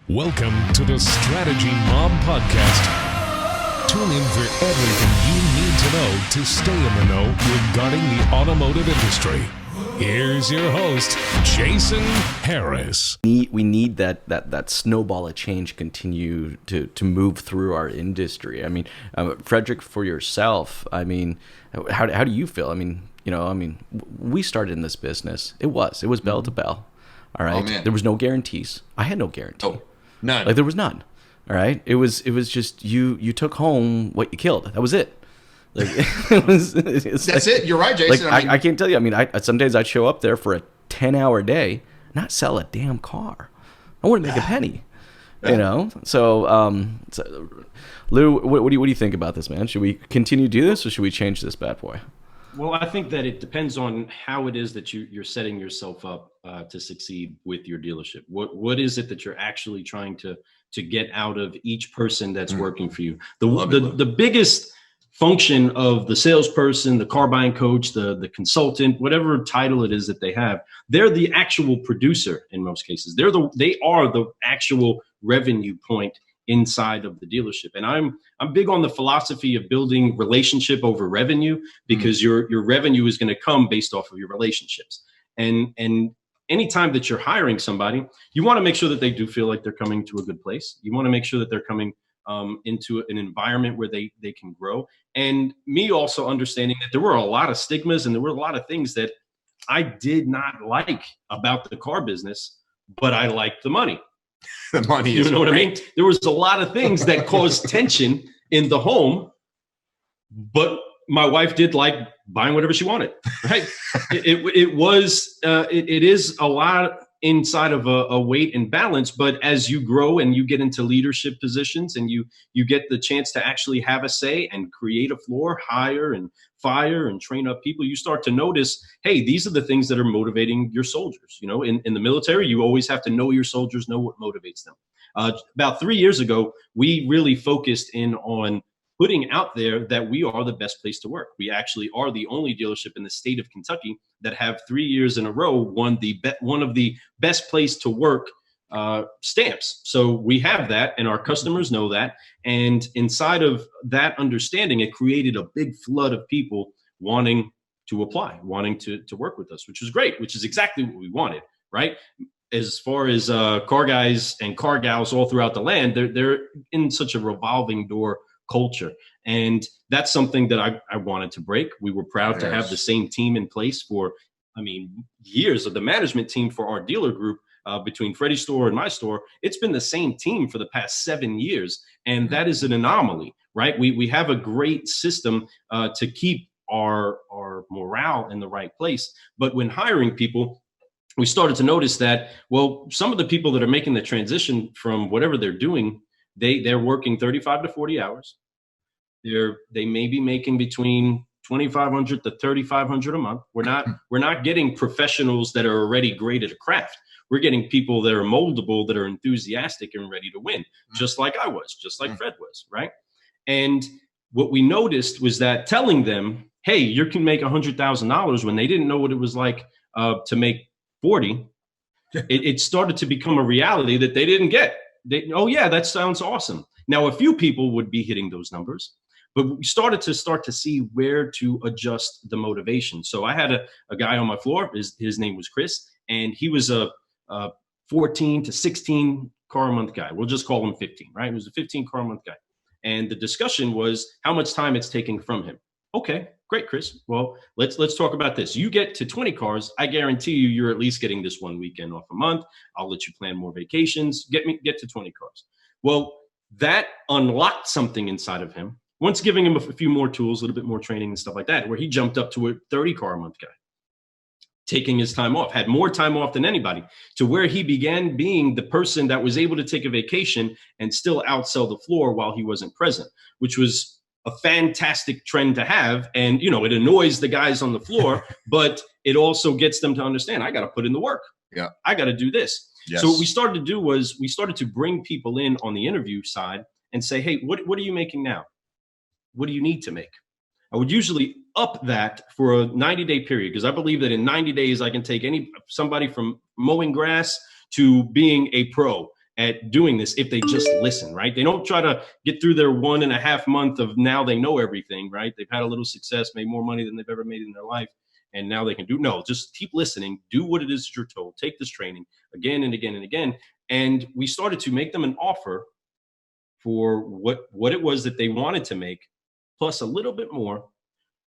Welcome to the Strategy Mob Podcast. Tune in for everything you need to know to stay in the know regarding the automotive industry. Here's your host, Jason Harris. We need that snowball of change continue to move through our industry. I mean, Fredrick, for yourself, I mean, how do you feel? I mean, we started in this business. It was bell to bell. All right. Oh, man. There was no guarantees. I had no guarantee. Oh, none. Like there was none. All right. It was just you took home what you killed. That was it. Like That's it. You're right, Jason. Like, I can't tell you. I mean, some days I'd show up there for a 10-hour day, not sell a damn car. I wouldn't make a penny. So, Lou, what do you think about this, man? Should we continue to do this, or should we change this bad boy? Well, I think that it depends on how it is that you're setting yourself up to succeed with your dealership. What is it that you're actually trying to get out of each person that's working for you? The biggest function of the salesperson, the car buying coach, the consultant, whatever title it is that they have, they're the actual producer in most cases. They are the actual revenue point inside of the dealership. And I'm big on the philosophy of building relationship over revenue, because your revenue is going to come based off of your relationships. And anytime that you're hiring somebody, you want to make sure that they do feel like they're coming to a good place. You want to make sure that they're coming into an environment where they can grow. And me also understanding that there were a lot of stigmas and there were a lot of things that I did not like about the car business, but I liked the money. The money is You know what I mean? There was a lot of things that caused tension in the home, but my wife did like buying whatever she wanted, right? It is a lot inside of a weight and balance, but as you grow and you get into leadership positions and you get the chance to actually have a say and create a floor, hire and fire and train up people, you start to notice, hey, these are the things that are motivating your soldiers. You know, in the military, you always have to know your soldiers, know what motivates them. About 3 years ago, we really focused in on putting out there that we are the best place to work. We actually are the only dealership in the state of Kentucky that have 3 years in a row won one of the best place to work stamps. So we have that, and our customers know that. And inside of that understanding, it created a big flood of people wanting to apply, wanting to work with us, which was great, which is exactly what we wanted, right? As far as car guys and car gals all throughout the land, they're in such a revolving door culture. And that's something that I wanted to break. We were proud to have the same team in place for, years of the management team for our dealer group between Freddie's store and my store. It's been the same team for the past 7 years. And that is an anomaly, right? We have a great system to keep our morale in the right place. But when hiring people, we started to notice that, well, some of the people that are making the transition from whatever they're doing, they're working 35 to 40 hours. They may be making between $2,500 to $3,500 a month. We're not getting professionals that are already great at a craft. We're getting people that are moldable, that are enthusiastic and ready to win, just like I was, just like Fred was, right? And what we noticed was that telling them, hey, you can make $100,000 when they didn't know what it was like to make 40, it started to become a reality that they didn't get. Oh yeah, that sounds awesome. Now, a few people would be hitting those numbers, but we started to see where to adjust the motivation. So I had a guy on my floor, his name was Chris, and he was a 14 to 16 car a month guy. We'll just call him 15, right? He was a 15 car a month guy. And the discussion was how much time it's taking from him. Okay, great, Chris. Well, let's talk about this. You get to 20 cars, I guarantee you're at least getting this one weekend off a month. I'll let you plan more vacations. Get to 20 cars. Well, that unlocked something inside of him. Once giving him a few more tools, a little bit more training and stuff like that, where he jumped up to a 30 car a month guy, taking his time off, had more time off than anybody, to where he began being the person that was able to take a vacation and still outsell the floor while he wasn't present, which was a fantastic trend to have. And, it annoys the guys on the floor, but it also gets them to understand, I got to put in the work. Yeah, I got to do this. Yes. So what we started to do was we started to bring people in on the interview side and say, hey, what are you making now? What do you need to make? I would usually up that for a 90-day period, because I believe that in 90 days, I can take somebody from mowing grass to being a pro at doing this if they just listen, right? They don't try to get through their 1.5 month of now they know everything, right? They've had a little success, made more money than they've ever made in their life, and now they can do. No, just keep listening, do what it is that you're told, take this training again and again and again. And we started to make them an offer for what it was that they wanted to make, plus a little bit more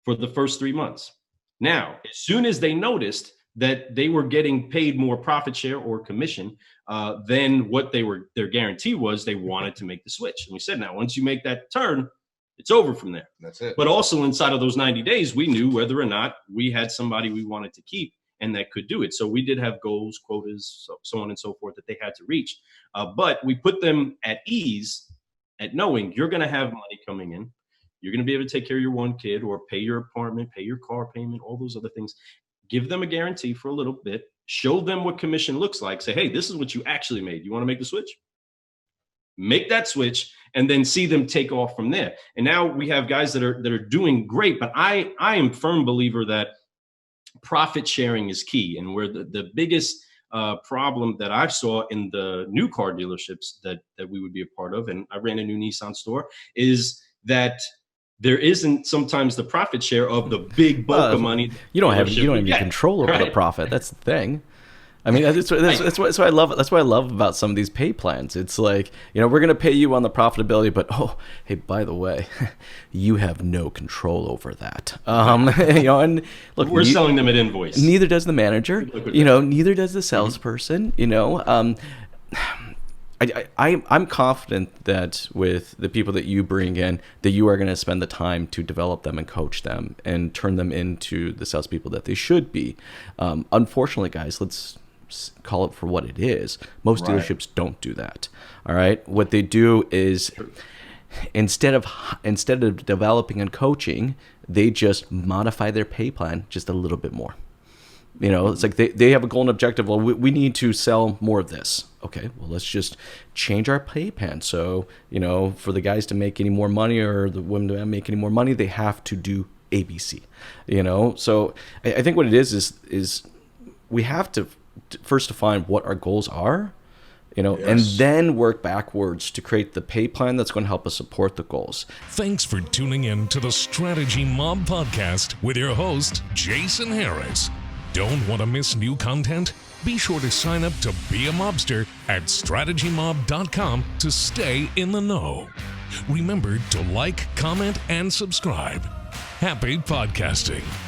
for the first 3 months. Now, as soon as they noticed that they were getting paid more profit share or commission than what their guarantee was, they wanted to make the switch. And we said, now, once you make that turn, it's over from there. That's it. But also inside of those 90 days, we knew whether or not we had somebody we wanted to keep and that could do it. So we did have goals, quotas, so on and so forth that they had to reach. But we put them at ease at knowing you're going to have money coming in. You're going to be able to take care of your one kid or pay your apartment, pay your car payment, all those other things. Give them a guarantee for a little bit. Show them what commission looks like. Say, hey, this is what you actually made. You want to make the switch? Make that switch and then see them take off from there. And now we have guys that are doing great. But I am a firm believer that profit sharing is key. And where the biggest problem that I saw in the new car dealerships that we would be a part of, and I ran a new Nissan store, is that there isn't sometimes the profit share of the big bulk of money. You don't have any control over the profit. That's the thing. I mean, that's what I love. That's what I love about some of these pay plans. It's like, we're going to pay you on the profitability, but hey, by the way, you have no control over that. And look, we're selling them at invoice. Neither does the manager. Neither does the salesperson. I'm confident that with the people that you bring in, that you are going to spend the time to develop them and coach them and turn them into the salespeople that they should be. Unfortunately, guys, let's call it for what it is. Most dealerships don't do that. All right, what they do is instead of developing and coaching, they just modify their pay plan just a little bit more. It's like they have a goal and objective. Well, we need to sell more of this. Okay, well, let's just change our pay plan. So, for the guys to make any more money or the women to make any more money, they have to do ABC. So I think what it is we have to first define what our goals are, and then work backwards to create the pay plan that's going to help us support the goals. Thanks for tuning in to the Strategy Mob Podcast with your host, Jason Harris. Don't want to miss new content? Be sure to sign up to be a mobster at strategymob.com to stay in the know. Remember to like, comment, and subscribe. Happy podcasting.